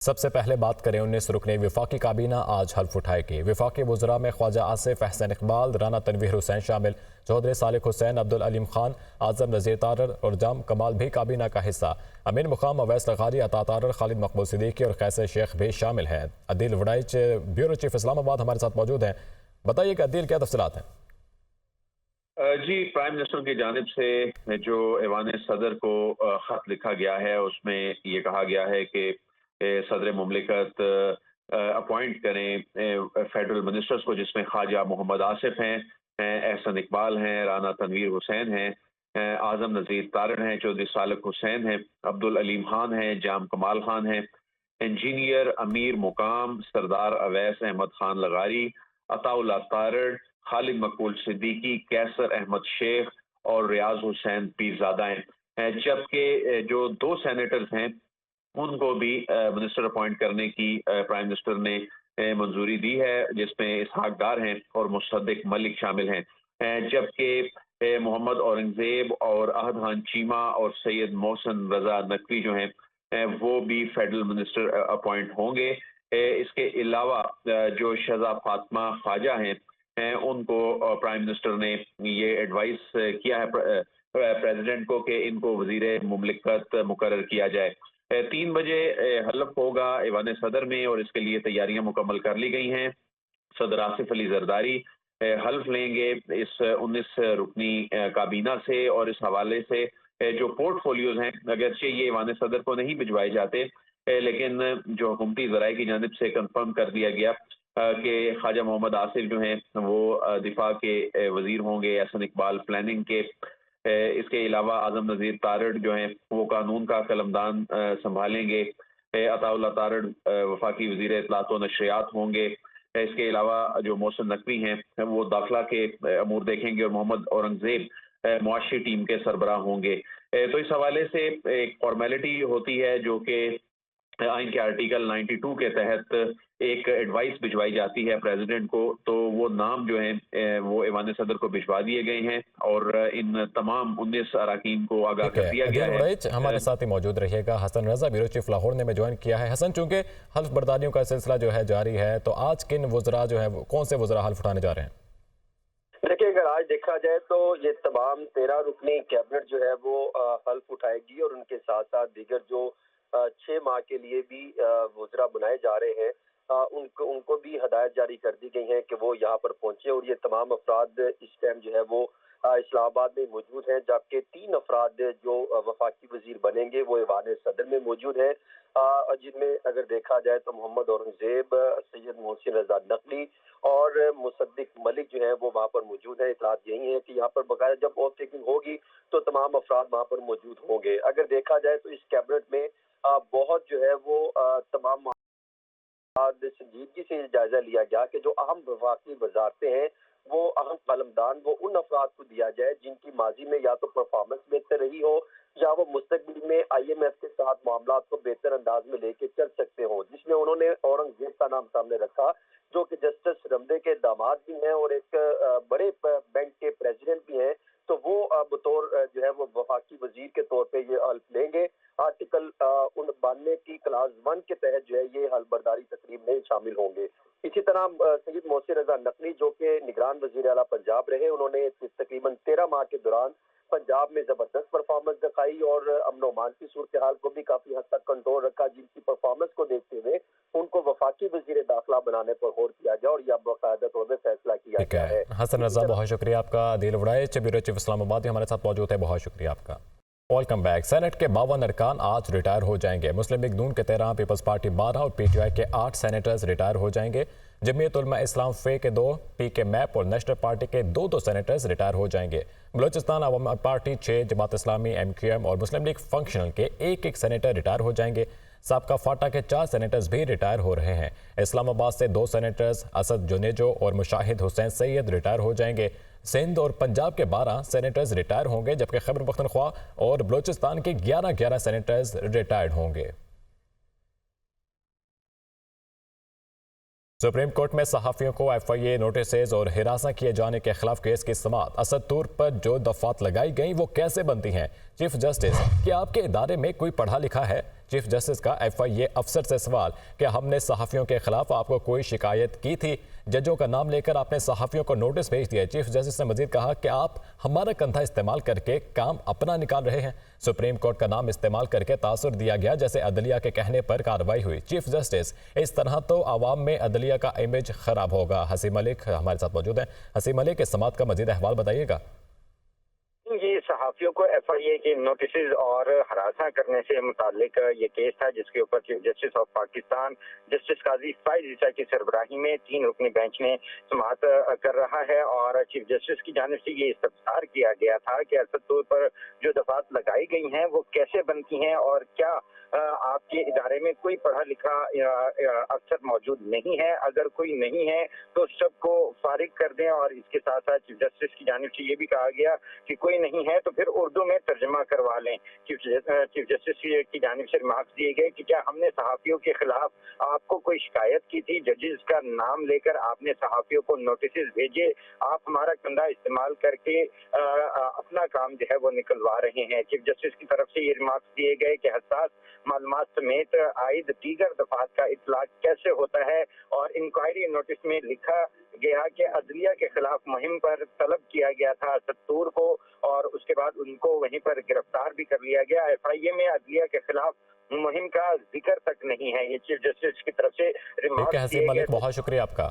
سب سے پہلے بات کریں 19 رکنی وفاقی کابینہ آج حلف اٹھائے گی۔ وفاقی وزراء میں خواجہ آصف، احسن اقبال، رانا تنویر حسین شامل، چودھری صالح حسین، عبدالعلیم خان، اعظم نذیر تارڑ اور جام کمال بھی کابینہ کا حصہ۔ امین مقام اویس لغاری، عطا تارڑ، خالد مقبول صدیقی اور قیصر شیخ بھی شامل ہیں۔ عدیل وڑائچ، بیورو چیف اسلام آباد ہمارے ساتھ موجود ہیں۔ بتائیے کہ عدیل کیا تفصیلات ہیں؟ جی، پرائم منسٹر کی جانب سے جو ایوان صدر کو خط لکھا گیا ہے اس میں یہ کہا گیا ہے کہ صدر مملکت اپوائنٹ کریں فیڈرل منسٹرز کو، جس میں خواجہ محمد آصف ہیں، احسن اقبال ہیں، رانا تنویر حسین ہیں، اعظم نذیر تارڑ ہیں، چودھری صالح حسین ہیں، عبدالعلیم خان ہیں، جام کمال خان ہیں، انجینئر امیر مقام، سردار اویس احمد خان لغاری، عطا اللہ تارڑ، خالد مقبول صدیقی، قیصر احمد شیخ اور ریاض حسین پیرزادہ ہیں۔ جبکہ جو 2 سینیٹرز ہیں ان کو بھی منسٹر اپوائنٹ کرنے کی پرائم منسٹر نے منظوری دی ہے، جس میں اسحاق ڈار ہیں اور مصدق ملک شامل ہیں۔ جبکہ محمد اورنگزیب اور احد خان چیمہ اور سید محسن رضا نقوی جو ہیں وہ بھی فیڈرل منسٹر اپوائنٹ ہوں گے۔ اس کے علاوہ جو شہزاد فاطمہ خواجہ ہیں ان کو پرائم منسٹر نے یہ ایڈوائس کیا ہے پریزیڈنٹ کو کہ ان کو وزیر مملکت مقرر کیا جائے۔ 3 بجے حلف ہوگا ایوان صدر میں اور اس کے لیے تیاریاں مکمل کر لی گئی ہیں۔ صدر آصف علی زرداری حلف لیں گے اس 19 رکنی کابینہ سے، اور اس حوالے سے جو پورٹ فولیوز ہیں اگرچہ یہ ایوان صدر کو نہیں بھجوائے جاتے، لیکن جو حکومتی ذرائع کی جانب سے کنفرم کر دیا گیا کہ خواجہ محمد آصف جو ہیں وہ دفاع کے وزیر ہوں گے، احسن اقبال پلاننگ کے، اس کے علاوہ اعظم نذیر تارڑ جو ہیں وہ قانون کا قلمدان سنبھالیں گے، عطا اللہ تارڑ وفاقی وزیر اطلاعات و نشریات ہوں گے، اس کے علاوہ جو محسن نقوی ہیں وہ داخلہ کے امور دیکھیں گے، اور محمد اورنگزیب معاشی ٹیم کے سربراہ ہوں گے۔ تو اس حوالے سے ایک فارمیلٹی ہوتی ہے جو کہ آئین کے آرٹیکل 92 کے تحت ایک ایڈوائس بھجوائی جاتی ہے پریزیڈنٹ کو، تو وہ نام جو ہیں وہ ایوان صدر کو بھجوا دیے گئے ہیں اور ان تمام 19 اراکین کو آگاہ کر دیا گیا ہے۔ ہمارے ساتھ ہی موجود رہیے گا۔ حسن رضا بیورو چیف لاہور نے میں جوائن کیا ہے۔ حسن، چونکہ حلف برداریوں کا سلسلہ جو ہے جاری ہے، تو آج کن وزراء جو ہے کون سے وزراء حلف اٹھانے جا رہے ہیں؟ دیکھیں، اگر آج دیکھا جائے تو یہ تمام 13 رکنی کیبنٹ جو ہے وہ حلف اٹھائے گی، اور ان کے ساتھ ساتھ دیگر جو 6 ماہ کے لیے بھی وزراء بنائے جا رہے ہیں ان کو بھی ہدایت جاری کر دی گئی ہیں کہ وہ یہاں پر پہنچے، اور یہ تمام افراد اس ٹائم جو ہے وہ اسلام آباد میں موجود ہیں، جبکہ 3 افراد جو وفاقی وزیر بنیں گے وہ ایوان صدر میں موجود ہیں، جن میں اگر دیکھا جائے تو محمد اورنگزیب، سید محسن رضا نقوی اور مصدق ملک جو ہے وہ وہاں پر موجود ہیں۔ اطلاعات یہی ہے کہ یہاں پر باقاعدہ جب آف ٹیکنگ ہوگی تو تمام افراد وہاں پر موجود ہوں گے۔ اگر دیکھا جائے تو اس کیبنٹ میں بہت جو ہے وہ تمام سنجیدگی سے جائزہ لیا گیا کہ جو اہم وفاقی وزارتیں ہیں وہ اہم قلمدان وہ ان افراد کو دیا جائے جن کی ماضی میں یا تو پرفارمنس بہتر رہی ہو یا وہ مستقبل میں IMF کے ساتھ معاملات کو بہتر انداز میں لے کے چل سکتے ہوں، جس میں انہوں نے اورنگزیب کا نام سامنے رکھا جو کہ جسٹس رمدے کے داماد بھی ہیں اور ایک بڑے بینک کے پریزیڈنٹ بھی ہیں، تو وہ بطور جو ہے وہ وفاقی وزیر کے طور پہ یہ حلف لیں گے۔ آرٹیکل 92 کی کلاس 1 کے تحت جو ہے یہ حلف برداری تقریب میں شامل ہوں گے۔ اسی طرح سید محسن رضا نقوی جو کہ نگران وزیر اعلیٰ پنجاب رہے، انہوں نے تقریباً 13 ماہ کے دوران پنجاب میں زبردست پرفارمنس دکھائی اور امن و امان کی صورتحال کو بھی کافی حد تک کنٹرول رکھا، جن کی پرفارمنس کو دیکھتے ہوئے ان کو وفاقی وزیر داخلہ بنانے پر غور کیا گیا اور یہ باقاعدہ طور پہ فیصلہ کیا گیا ہے۔ حسن رضا، بہت شکریہ آپ کا۔ عدیل وڑائچ، بیورو چیف اسلام آباد ہمارے ساتھ موجود ہے، بہت شکریہ آپ کا۔ Welcome back. سینٹ کے 52 ارکان آج ریٹائر ہو جائیں گے۔ مسلم لیگ نون کے 13، پیپلز پارٹی 12 اور PTI کے 8 سینیٹرز ریٹائر ہو جائیں گے۔ جمعیت علماء اسلام فے کے 2، PK میپ اور نیشنل پارٹی کے 2 سینیٹرز ریٹائر ہو جائیں گے۔ بلوچستان عوام پارٹی 6، جماعت اسلامی، MQM اور مسلم لیگ فنکشنل کے 1 سینیٹر ریٹائر ہو جائیں گے۔ سابقہ فاٹا کے 4 سینیٹرز بھی ریٹائر ہو رہے ہیں۔ اسلام آباد سے 2 سینیٹرز اسد جنیجو اور مشاہد حسین سید ریٹائر ہو جائیں گے۔ سندھ اور پنجاب کے 12 سینیٹرز ریٹائر ہوں گے، جبکہ خیبر پختونخوا اور بلوچستان کے 11 سینیٹرز ریٹائرڈ ہوں گے۔ سپریم کورٹ میں صحافیوں کو FIA نوٹسز اور ہراساں کیے جانے کے خلاف کیس کی سماعت۔ اسد طور پر جو دفعات لگائی گئیں وہ کیسے بنتی ہیں؟ چیف جسٹس، کیا آپ کے ادارے میں کوئی پڑھا لکھا ہے چیف جسٹس کا FIA افسر سے سوال کہ ہم نے صحافیوں کے خلاف آپ کو کوئی شکایت کی تھی؟ ججوں کا نام لے کر آپ نے صحافیوں کو نوٹس بھیج دیا۔ چیف جسٹس نے مزید کہا کہ آپ ہمارا کندھا استعمال کر کے کام اپنا نکال رہے ہیں۔ سپریم کورٹ کا نام استعمال کر کے تاثر دیا گیا جیسے عدلیہ کے کہنے پر کارروائی ہوئی۔ چیف جسٹس، اس طرح تو عوام میں عدلیہ کا امیج خراب ہوگا۔ حسین ملک ہمارے ساتھ موجود ہیں۔ حسین ملک، اس سماعت کا مزید احوال بتائیے گا۔ یہ صحافیوں کو FIA کے نوٹسز اور ہراساں کرنے سے متعلق یہ کیس تھا جس کے اوپر chief justice of Pakistan justice قاضی فائز عیسیٰ کی سربراہی میں 3 رکنی بینچ نے سماعت کر رہا ہے، اور چیف جسٹس کی جانب سے یہ استفسار کیا گیا تھا کہ اصل طور پر جو دفعات لگائی گئی ہیں وہ کیسے بنتی ہیں، اور کیا آپ کے ادارے میں کوئی پڑھا لکھا افسر موجود نہیں ہے؟ اگر کوئی نہیں ہے تو سب کو فارغ کر دیں، اور اس کے ساتھ ساتھ چیف جسٹس کی جانب سے یہ بھی کہا گیا کہ کوئی نہیں ہے تو پھر اردو میں ترجمہ کروا لیں۔ چیف جسٹس کی جانب سے ریمارکس دیے گئے کہ کیا ہم نے صحافیوں کے خلاف آپ کو کوئی شکایت کی تھی؟ ججز کا نام لے کر آپ نے صحافیوں کو نوٹسز بھیجے، آپ ہمارا کندھا استعمال کر کے اپنا کام جو ہے وہ نکلوا رہے ہیں۔ چیف جسٹس کی طرف سے یہ ریمارکس دیے گئے کہ حساس معلومات سمیت عائد دیگر دفعات کا اطلاق کیسے ہوتا ہے، اور انکوائری نوٹس میں لکھا گیا کہ عدلیہ کے خلاف مہم پر طلب کیا گیا تھا 70 کو، اور اس کے بعد ان کو وہیں پر گرفتار بھی کر لیا گیا۔ FIA میں عدلیہ کے خلاف مہم کا ذکر تک نہیں ہے۔ یہ چیف جسٹس کی طرف سے ریمارکس حسین ملک، بہت شکریہ آپ کا۔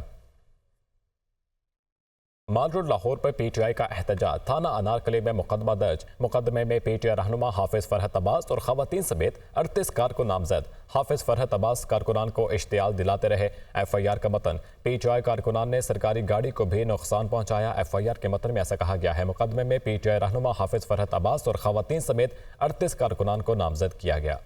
مال روڈ لاہور پر PTI کا احتجاج، تھانہ انارکلی میں مقدمہ درج۔ مقدمے میں PTI رہنما حافظ فرحت عباس اور خواتین سمیت 38 کارکن نامزد۔ حافظ فرحت عباس کارکنان کو اشتعال دلاتے رہے۔ FIR کا متن، PTI کارکنان نے سرکاری گاڑی کو بھی نقصان پہنچایا۔ FIR کے متن میں ایسا کہا گیا ہے۔ مقدمے میں PTI رہنما حافظ فرحت عباس اور خواتین سمیت 38 کارکنان کو نامزد کیا گیا۔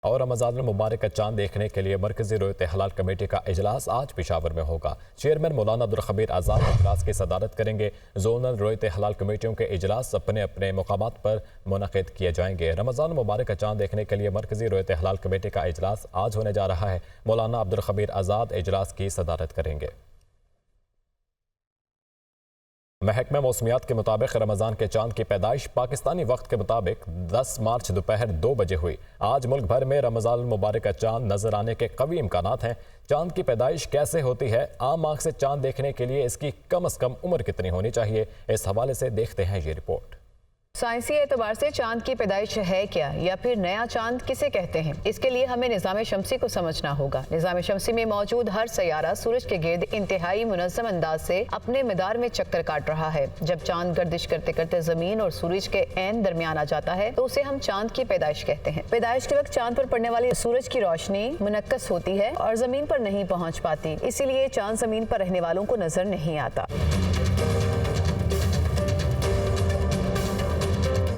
اور رمضان المبارک کا چاند دیکھنے کے لیے مرکزی رویت ہلال کمیٹی کا اجلاس آج پشاور میں ہوگا۔ چیئرمین مولانا عبدالخبیر آزاد اجلاس کی صدارت کریں گے۔ زونل رویت ہلال کمیٹیوں کے اجلاس اپنے اپنے مقامات پر منعقد کیے جائیں گے۔ رمضان المبارک کا چاند دیکھنے کے لیے مرکزی رویت ہلال کمیٹی کا اجلاس آج ہونے جا رہا ہے۔ مولانا عبدالخبیر آزاد اجلاس کی صدارت کریں گے۔ محکمہ موسمیات کے مطابق رمضان کے چاند کی پیدائش پاکستانی وقت کے مطابق 10 مارچ دوپہر 2 بجے ہوئی۔ آج ملک بھر میں رمضان المبارک کا چاند نظر آنے کے قوی امکانات ہیں۔ چاند کی پیدائش کیسے ہوتی ہے؟ عام آنکھ سے چاند دیکھنے کے لیے اس کی کم از کم عمر کتنی ہونی چاہیے؟ اس حوالے سے دیکھتے ہیں یہ رپورٹ۔ سائنسی اعتبار سے چاند کی پیدائش ہے کیا، یا پھر نیا چاند کسے کہتے ہیں؟ اس کے لیے ہمیں نظام شمسی کو سمجھنا ہوگا۔ نظام شمسی میں موجود ہر سیارہ سورج کے گرد انتہائی منظم انداز سے اپنے مدار میں چکر کاٹ رہا ہے۔ جب چاند گردش کرتے کرتے زمین اور سورج کے عین درمیان آ جاتا ہے تو اسے ہم چاند کی پیدائش کہتے ہیں۔ پیدائش کے وقت چاند پر پڑنے والی سورج کی روشنی منعکس ہوتی ہے اور زمین پر نہیں پہنچ پاتی، اسی لیے چاند زمین پر رہنے والوں کو نظر نہیں آتا۔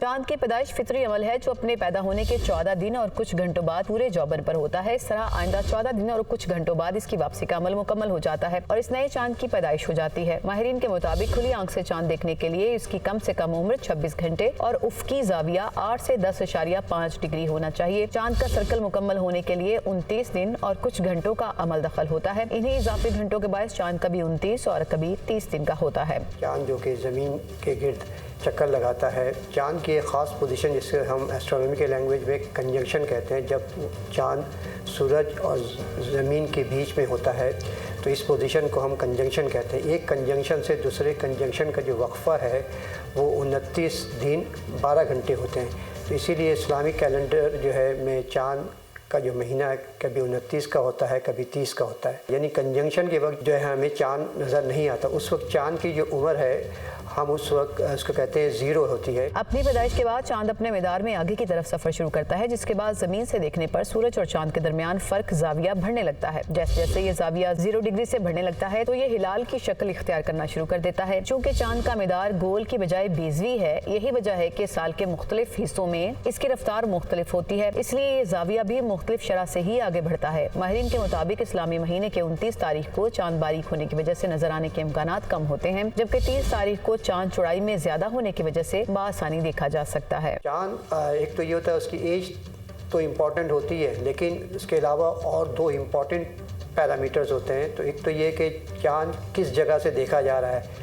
چاند کی پیدائش فطری عمل ہے جو اپنے پیدا ہونے کے 14 دن اور کچھ گھنٹوں بعد پورے جوبن پر ہوتا ہے۔ اس طرح آئندہ 14 دن اور کچھ گھنٹوں بعد اس کی واپسی کا عمل مکمل ہو جاتا ہے اور اس نئے چاند کی پیدائش ہو جاتی ہے۔ ماہرین کے مطابق کھلی آنکھ سے چاند دیکھنے کے لیے اس کی کم سے کم عمر 26 گھنٹے اور افقی زاویہ 8 سے 10.5 ڈگری ہونا چاہیے۔ چاند کا سرکل مکمل ہونے کے لیے 29 دن اور کچھ گھنٹوں کا عمل دخل ہوتا ہے۔ انہیں اضافی گھنٹوں کے باعث چاند کبھی 29 اور کبھی 30 دن کا ہوتا ہے۔ چاند جو کہ زمین کے گرد چکر لگاتا ہے، چاند کی ایک خاص پوزیشن جسے ہم ایسٹرونومی کے لینگویج میں کنجنکشن کہتے ہیں، جب چاند سورج اور زمین کے بیچ میں ہوتا ہے تو اس پوزیشن کو ہم کنجنکشن کہتے ہیں۔ ایک کنجنکشن سے دوسرے کنجنکشن کا جو وقفہ ہے وہ 29 دن 12 گھنٹے ہوتے ہیں۔ تو اسی لیے اسلامی کیلنڈر جو ہے میں چاند کا جو مہینہ ہے کبھی 29 کا ہوتا ہے کبھی 30 کا ہوتا ہے، یعنی کنجنکشن کے وقت جو ہے ہمیں چاند نظر نہیں آتا۔ اس وقت چاند کی جو عمر ہے ہم اس وقت اس کو کہتے ہیں 0 ہوتی ہے۔ اپنی پیدائش کے بعد چاند اپنے مدار میں آگے کی طرف سفر شروع کرتا ہے، جس کے بعد زمین سے دیکھنے پر سورج اور چاند کے درمیان فرق زاویہ بڑھنے لگتا ہے۔ جیسے جیسے یہ زاویہ 0 ڈگری سے بڑھنے لگتا ہے تو یہ ہلال کی شکل اختیار کرنا شروع کر دیتا ہے۔ چونکہ چاند کا مدار گول کی بجائے بیضوی ہے، یہی وجہ ہے کہ سال کے مختلف حصوں میں اس کی رفتار مختلف ہوتی ہے، اس لیے یہ زاویہ بھی مختلف شرح سے ہی آگے بڑھتا ہے۔ ماہرین کے مطابق اسلامی مہینے کے 29 تاریخ کو چاند باریک ہونے کی وجہ سے نظر آنے کے امکانات کم ہوتے ہیں، جبکہ 30 تاریخ کو چاند چوڑائی میں زیادہ ہونے کی وجہ سے بآسانی دیکھا جا سکتا ہے۔ چاند ایک تو یہ ہوتا ہے اس کی ایج تو امپورٹنٹ ہوتی ہے، لیکن اس کے علاوہ اور 2 امپورٹنٹ پیرامیٹرز ہوتے ہیں۔ تو ایک تو یہ کہ چاند کس جگہ سے دیکھا جا رہا ہے۔